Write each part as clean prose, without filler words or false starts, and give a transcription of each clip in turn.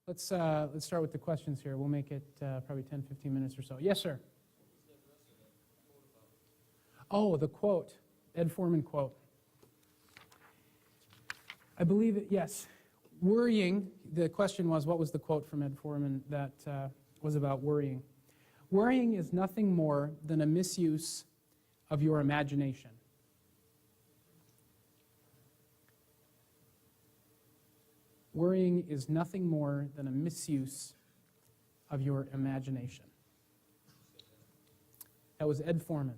Let's start with the questions here. We'll make it probably 10, 15 minutes or so. Yes, sir. Oh, the quote, Ed Foreman quote. I believe it, yes. Worrying, the question was, what was the quote from Ed Foreman that was about worrying? Worrying is nothing more than a misuse of your imagination. Worrying is nothing more than a misuse of your imagination. That was Ed Foreman,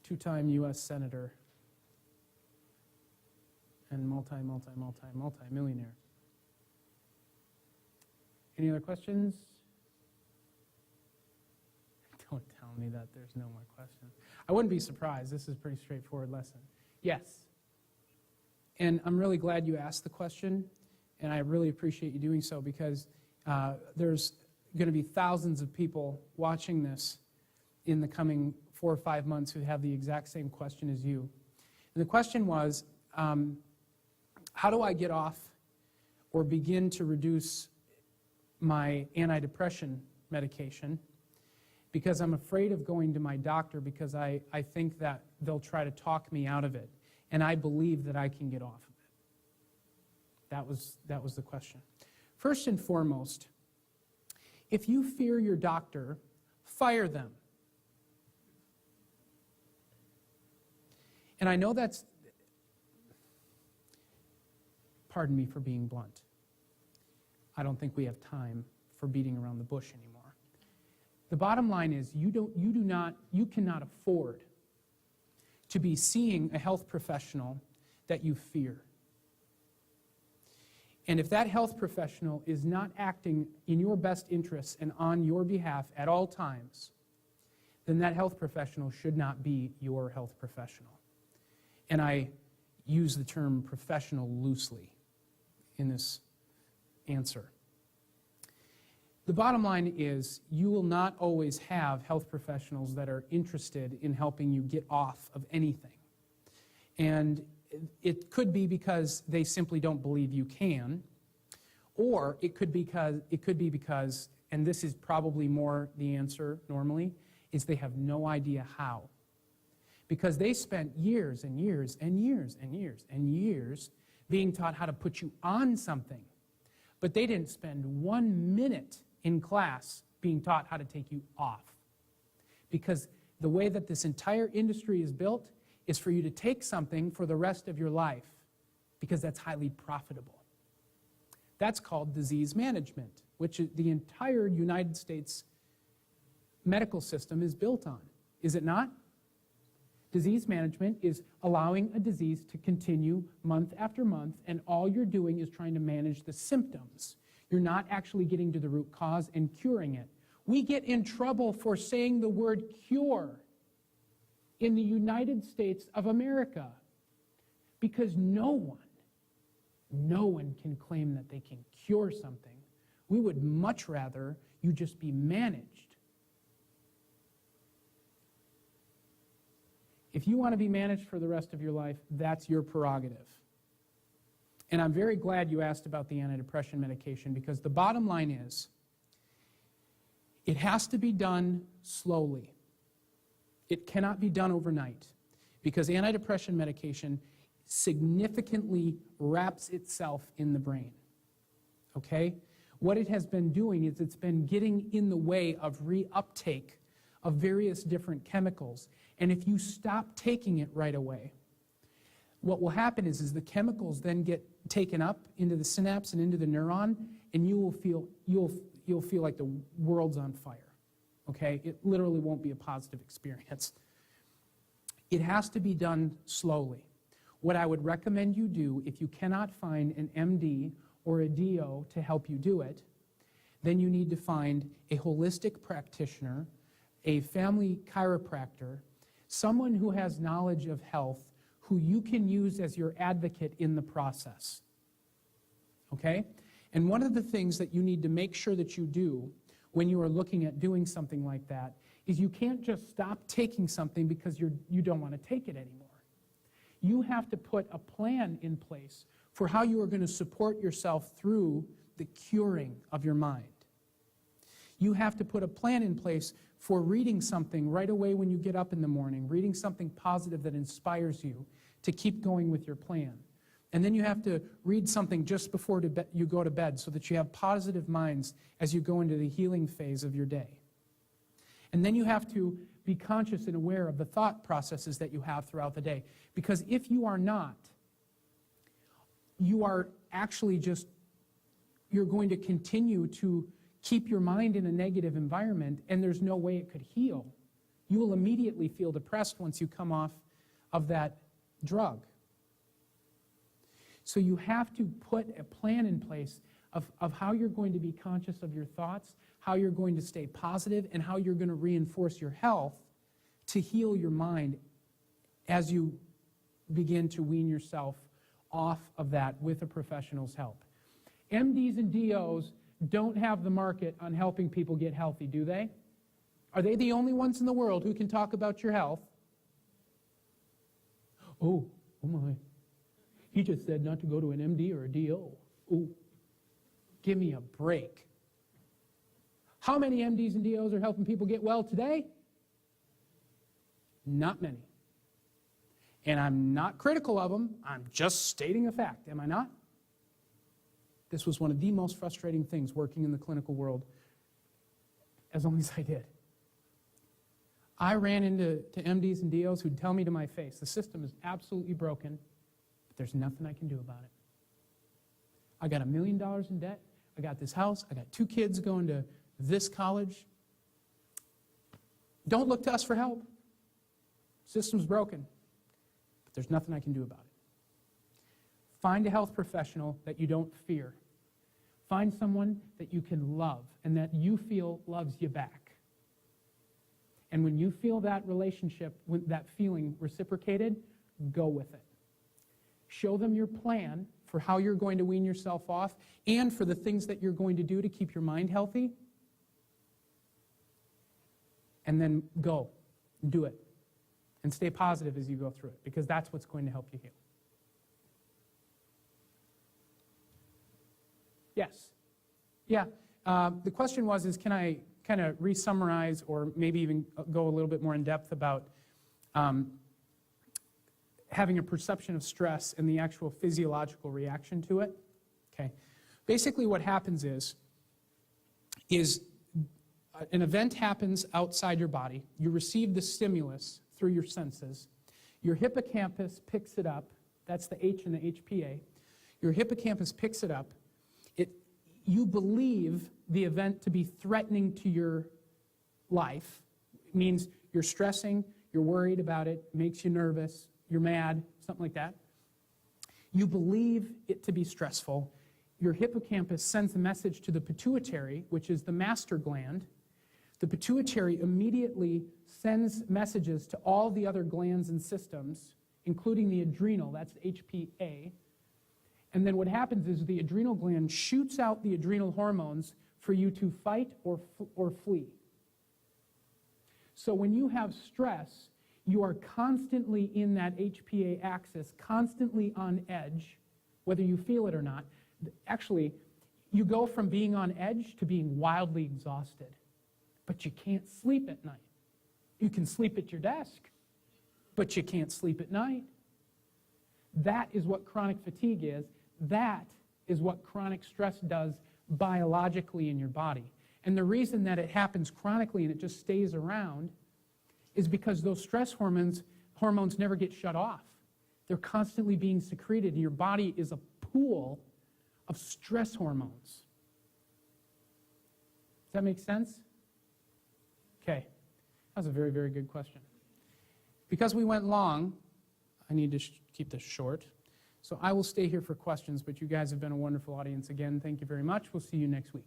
two-time U.S. Senator and multi-millionaire. Any other questions? Don't tell me that there's no more questions. I wouldn't be surprised. This is a pretty straightforward lesson. Yes. And I'm really glad you asked the question, and I really appreciate you doing so because there's going to be thousands of people watching this in the coming 4 or 5 months who have the exact same question as you. And the question was, how do I get off or begin to reduce my antidepressant medication? Because I'm afraid of going to my doctor because I think that they'll try to talk me out of it. And I believe that I can get off of it. That was the question. First and foremost, if you fear your doctor, fire them. And I know that's, pardon me for being blunt, I don't think we have time for beating around the bush anymore. The bottom line is you cannot afford to be seeing a health professional that you fear. And if that health professional is not acting in your best interests and on your behalf at all times, then that health professional should not be your health professional. And I use the term professional loosely in this answer. The bottom line is you will not always have health professionals that are interested in helping you get off of anything. And it could be because they simply don't believe you can, or it could be because, and this is probably more the answer normally, is they have no idea how. Because they spent years and years and years and years and years being taught how to put you on something. But they didn't spend 1 minute in class being taught how to take you off. Because the way that this entire industry is built is for you to take something for the rest of your life, because that's highly profitable. That's called disease management, which the entire United States medical system is built on. Is it not? Disease management is allowing a disease to continue month after month, and all you're doing is trying to manage the symptoms. You're not actually getting to the root cause and curing it. We get in trouble for saying the word cure in the United States of America because no one can claim that they can cure something. We would much rather you just be managed. If you want to be managed for the rest of your life, that's your prerogative. And I'm very glad you asked about the antidepressant medication, because the bottom line is it has to be done slowly. It cannot be done overnight, because antidepressant medication significantly wraps itself in the brain. Okay? What it has been doing is it's been getting in the way of reuptake of various different chemicals. And if you stop taking it right away, what will happen is the chemicals then get taken up into the synapse and into the neuron, and you'll feel like the world's on fire. Okay? It literally won't be a positive experience. It has to be done slowly. What I would recommend you do, if you cannot find an MD or a DO to help you do it, then you need to find a holistic practitioner, a family chiropractor, someone who has knowledge of health, who you can use as your advocate in the process. Okay? And one of the things that you need to make sure that you do when you are looking at doing something like that is you can't just stop taking something because you don't want to take it anymore. You have to put a plan in place for how you are going to support yourself through the curing of your mind. You have to put a plan in place for reading something right away when you get up in the morning, reading something positive that inspires you to keep going with your plan. And then you have to read something just before you go to bed so that you have positive minds as you go into the healing phase of your day. And then you have to be conscious and aware of the thought processes that you have throughout the day. Because if you are not, you are actually you're going to continue to keep your mind in a negative environment, and there's no way it could heal. You will immediately feel depressed once you come off of that drug. So you have to put a plan in place of how you're going to be conscious of your thoughts, how you're going to stay positive, and how you're going to reinforce your health to heal your mind as you begin to wean yourself off of that with a professional's help. MDs and DOs don't have the market on helping people get healthy, do they? Are they the only ones in the world who can talk about your health? Oh my. He just said not to go to an MD or a DO. Oh, give me a break. How many MDs and DOs are helping people get well today? Not many. And I'm not critical of them. I'm just stating a fact, am I not? This was one of the most frustrating things working in the clinical world as long as I did. I ran into MDs and DOs who'd tell me to my face, the system is absolutely broken, but there's nothing I can do about it. I got $1 million in debt. I got this house. I got 2 kids going to this college. Don't look to us for help. System's broken, but there's nothing I can do about it. Find a health professional that you don't fear. Find someone that you can love and that you feel loves you back. And when you feel that relationship, that feeling reciprocated, go with it. Show them your plan for how you're going to wean yourself off and for the things that you're going to do to keep your mind healthy. And then go. Do it. And stay positive as you go through it, because that's what's going to help you heal. Yes. Yeah. The question was, can I kind of re-summarize or maybe even go a little bit more in depth about having a perception of stress and the actual physiological reaction to it? Okay. Basically what happens is an event happens outside your body. You receive the stimulus through your senses. Your hippocampus picks it up. That's the H in the HPA. Your hippocampus picks it up. You believe the event to be threatening to your life. It means you're stressing, you're worried about it, makes you nervous, you're mad, something like that. You believe it to be stressful. Your hippocampus sends a message to the pituitary, which is the master gland. The pituitary immediately sends messages to all the other glands and systems, including the adrenal, that's the HPA. And then what happens is the adrenal gland shoots out the adrenal hormones for you to fight or flee. So when you have stress, you are constantly in that HPA axis, constantly on edge, whether you feel it or not. Actually, you go from being on edge to being wildly exhausted, but you can't sleep at night. You can sleep at your desk, but you can't sleep at night. That is what chronic fatigue is. That is what chronic stress does biologically in your body. And the reason that it happens chronically and it just stays around is because those stress hormones never get shut off. They're constantly being secreted, and your body is a pool of stress hormones. Does that make sense? Okay. That was a very, very good question. Because we went long, I need to keep this short. So I will stay here for questions, but you guys have been a wonderful audience again. Thank you very much. We'll see you next week.